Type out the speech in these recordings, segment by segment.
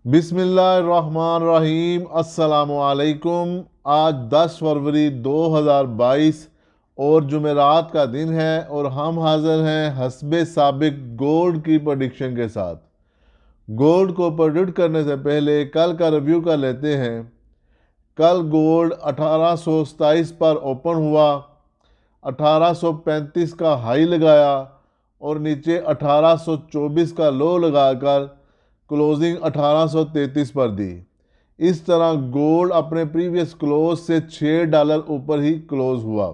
बिस्मिल्लाहिर्रहमानिर्रहीम। अस्सलामुअलैकुम। आज 10 फरवरी 2022 और जुमेरात का दिन है और हम हाजिर हैं हस्बे साबिक गोल्ड की प्रेडिक्शन के साथ। गोल्ड को प्रेडिक्ट करने से पहले कल का रिव्यू कर लेते हैं। कल गोल्ड 1827 पर ओपन हुआ, 1835 का हाई लगाया और नीचे 1824 का लो लगाकर क्लोजिंग 1833 पर दी। इस तरह गोल्ड अपने प्रीवियस क्लोज से $6 ऊपर ही क्लोज हुआ।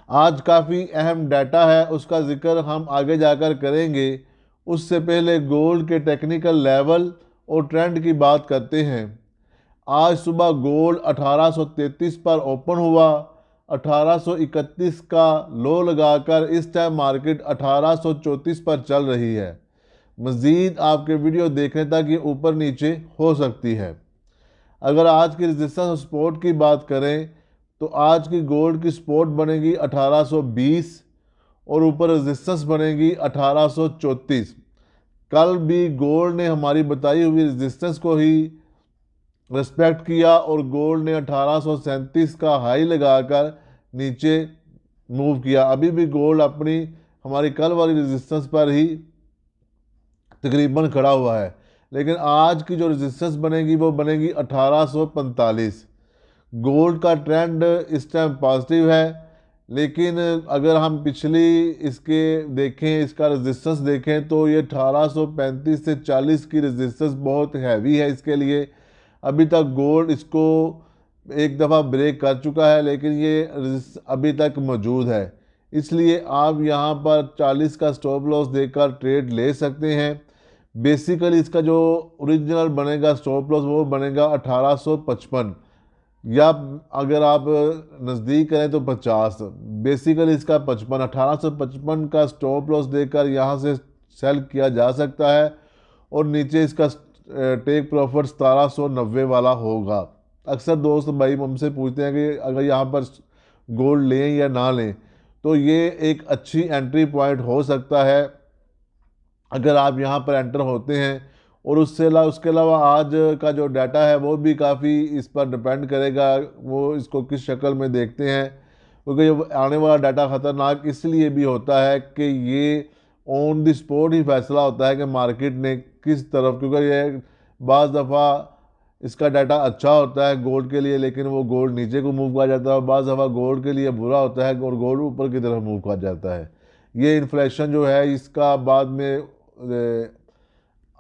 आज काफ़ी अहम डाटा है, उसका जिक्र हम आगे जाकर करेंगे। उससे पहले गोल्ड के टेक्निकल लेवल और ट्रेंड की बात करते हैं। आज सुबह गोल्ड 1833 पर ओपन हुआ, 1831 का लो लगाकर इस टाइम मार्केट 1834 पर चल रही है। मज़ीद आपके वीडियो देखने तक ये ऊपर नीचे हो सकती है। अगर आज की रेजिस्टेंस और सपोर्ट की बात करें तो आज की गोल्ड की सपोर्ट बनेगी 1820 और ऊपर रेजिस्टेंस बनेगी 1834। कल भी गोल्ड ने हमारी बताई हुई रेजिस्टेंस को ही रिस्पेक्ट किया और गोल्ड ने 1837 का हाई लगाकर नीचे मूव किया। अभी भी गोल्ड अपनी हमारी कल वाली रेजिस्टेंस पर ही तकरीबन खड़ा हुआ है, लेकिन आज की जो रेजिस्टेंस बनेगी वो बनेगी 1845। गोल्ड का ट्रेंड इस टाइम पॉजिटिव है, लेकिन अगर हम पिछली इसके देखें, इसका रेजिस्टेंस देखें तो ये 1835 से 40 की रेजिस्टेंस बहुत हैवी है इसके लिए। अभी तक गोल्ड इसको एक दफ़ा ब्रेक कर चुका है, लेकिन ये अभी तक मौजूद है। इसलिए आप यहाँ पर 40 का स्टॉप लॉस देकर ट्रेड ले सकते हैं। बेसिकली इसका जो ओरिजिनल बनेगा स्टॉप लॉस वो बनेगा 1855, या अगर आप नज़दीक करें तो 50। बेसिकली इसका 55, 1855 का स्टॉप लॉस देकर यहाँ से सेल किया जा सकता है और नीचे इसका टेक प्रॉफिट 1790 वाला होगा। अक्सर दोस्त भाई हमसे पूछते हैं कि अगर यहाँ पर गोल्ड लें या ना लें, तो ये एक अच्छी एंट्री पॉइंट हो सकता है अगर आप यहाँ पर एंटर होते हैं। और उसके अलावा आज का जो डाटा है वो भी काफ़ी इस पर डिपेंड करेगा, वो इसको किस शक्ल में देखते हैं, क्योंकि ये आने वाला डाटा ख़तरनाक इसलिए भी होता है कि ये ऑन द स्पॉट ही फैसला होता है कि मार्केट ने किस तरफ, क्योंकि ये बाज़ दफ़ा इसका डाटा अच्छा होता है गोल्ड के लिए लेकिन वो गोल्ड नीचे को मूव कर जाता है, और बाज़ दफ़ा गोल्ड के लिए बुरा होता है और गोल्ड ऊपर की तरफ मूव कर जाता है। ये इन्फ्लेशन जो है इसका बाद में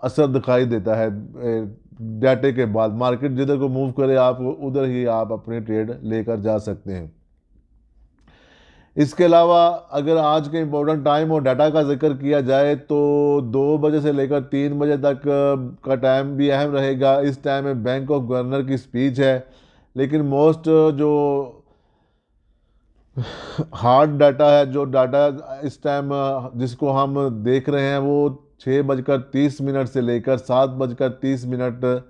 असर दिखाई देता है। डाटे के बाद मार्केट जिधर को मूव करे आप उधर ही आप अपने ट्रेड लेकर जा सकते हैं। इसके अलावा अगर आज के इम्पोर्टेंट टाइम और डाटा का जिक्र किया जाए तो 2 बजे से लेकर 3 बजे तक का टाइम भी अहम रहेगा। इस टाइम में बैंक ऑफ गवर्नर की स्पीच है, लेकिन मोस्ट जो हार्ड डाटा है, जो डाटा इस टाइम जिसको हम देख रहे हैं, वो 6:30 से लेकर 7:30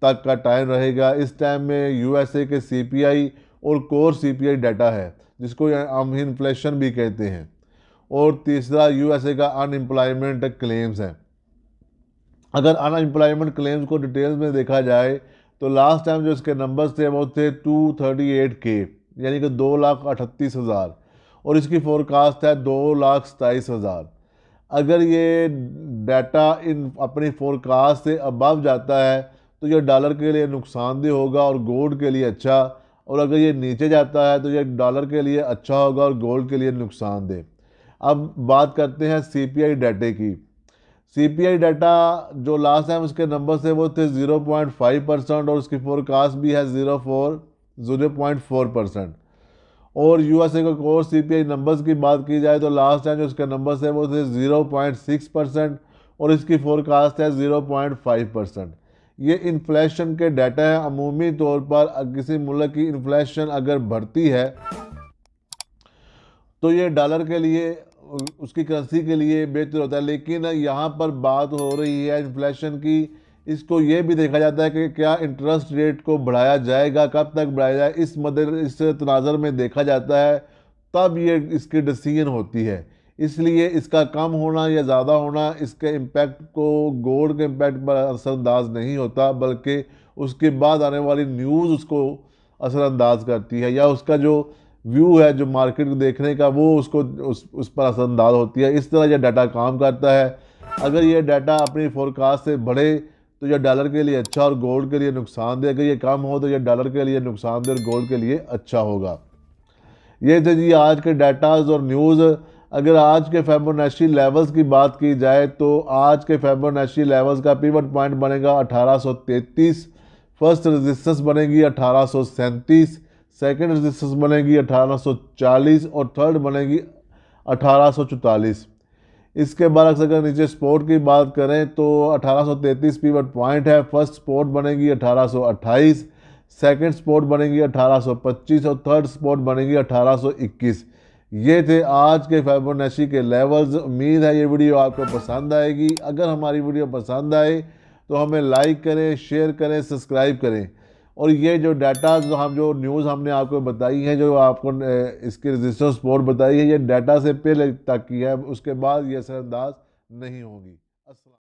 तक का टाइम रहेगा। इस टाइम में यूएसए के सीपीआई और कोर सीपीआई डाटा है, जिसको हम इन्फ्लेशन भी कहते हैं। और तीसरा यूएसए का अनएम्प्लॉयमेंट क्लेम्स है। अगर अनएम्प्लॉयमेंट क्लेम्स को डिटेल्स में देखा जाए तो लास्ट टाइम जो इसके नंबर्स थे वो थे 238K, यानी कि 2,38,000, और इसकी फोरकास्ट है 2,27,000। अगर ये डाटा इन अपनी फोरकास्ट से अबव जाता है तो ये डॉलर के लिए नुकसानदेह होगा और गोल्ड के लिए अच्छा, और अगर ये नीचे जाता है तो ये डॉलर के लिए अच्छा होगा और गोल्ड के लिए नुकसानदेह। अब बात करते हैं सीपीआई डाटे की। सीपीआई डाटा जो लास्ट टाइम उसके नंबर थे वो थे 0.5% और उसकी फोरकास्ट भी है 0.4%। और यूएसए का कोर सीपीआई नंबर्स की बात की जाए तो लास्ट टाइम जो इसके नंबर्स है वो थे 0.6% और इसकी फोरकास्ट है 0.5%। ये इन्फ्लेशन के डाटा है। अमूमी तौर पर किसी मुल्क की इन्फ्लेशन अगर बढ़ती है तो ये डॉलर के लिए, उसकी करेंसी के लिए बेहतर होता है, लेकिन यहाँ पर बात हो रही है इन्फ्लेशन की। इसको ये भी देखा जाता है कि क्या इंटरेस्ट रेट को बढ़ाया जाएगा, कब तक बढ़ाया जाए, इस तनाज़र में देखा जाता है, तब ये इसकी डिसीजन होती है। इसलिए इसका कम होना या ज़्यादा होना इसके इम्पैक्ट को, गोल्ड के इम्पैक्ट पर असरअंदाज नहीं होता, बल्कि उसके बाद आने वाली न्यूज़ उसको असरअंदाज करती है, या उसका जो व्यू है जो मार्केट को देखने का वो उसको उस पर असरअंदाज होती है। इस तरह यह डाटा काम करता है। अगर ये डाटा अपनी फोरकास्ट से बढ़े तो यह डॉलर के लिए अच्छा और गोल्ड के लिए नुकसानदेह, अगर ये कम हो तो यह डॉलर के लिए नुकसानदेह और गोल्ड के लिए अच्छा होगा। ये थे जी आज के डाटाज और न्यूज़। अगर आज के फिबोनाची लेवल्स की बात की जाए तो आज के फिबोनाची लेवल्स का पिवट पॉइंट बनेगा 1833, फर्स्ट रेजिस्टेंस बनेगी 1837, सेकंड रेजिस्टेंस बनेगी 1840 और थर्ड बनेगी 1844। इसके बाद अगर नीचे सपोर्ट की बात करें तो 1833 पिवट पॉइंट है, फर्स्ट सपोर्ट बनेगी 1828, सेकंड सपोर्ट बनेगी 1825 और थर्ड सपोर्ट बनेगी 1821। ये थे आज के फिबोनाची के लेवल्स। उम्मीद है ये वीडियो आपको पसंद आएगी। अगर हमारी वीडियो पसंद आए तो हमें लाइक करें, शेयर करें, सब्सक्राइब करें। और ये जो डाटा जो न्यूज़ हमने आपको बताई है, जो आपको इसकी रेजिस्टेंस सपोर्ट बताई है, ये डाटा से पहले तक की है, उसके बाद ये असरअंदाज नहीं होगी। अस्सलाम।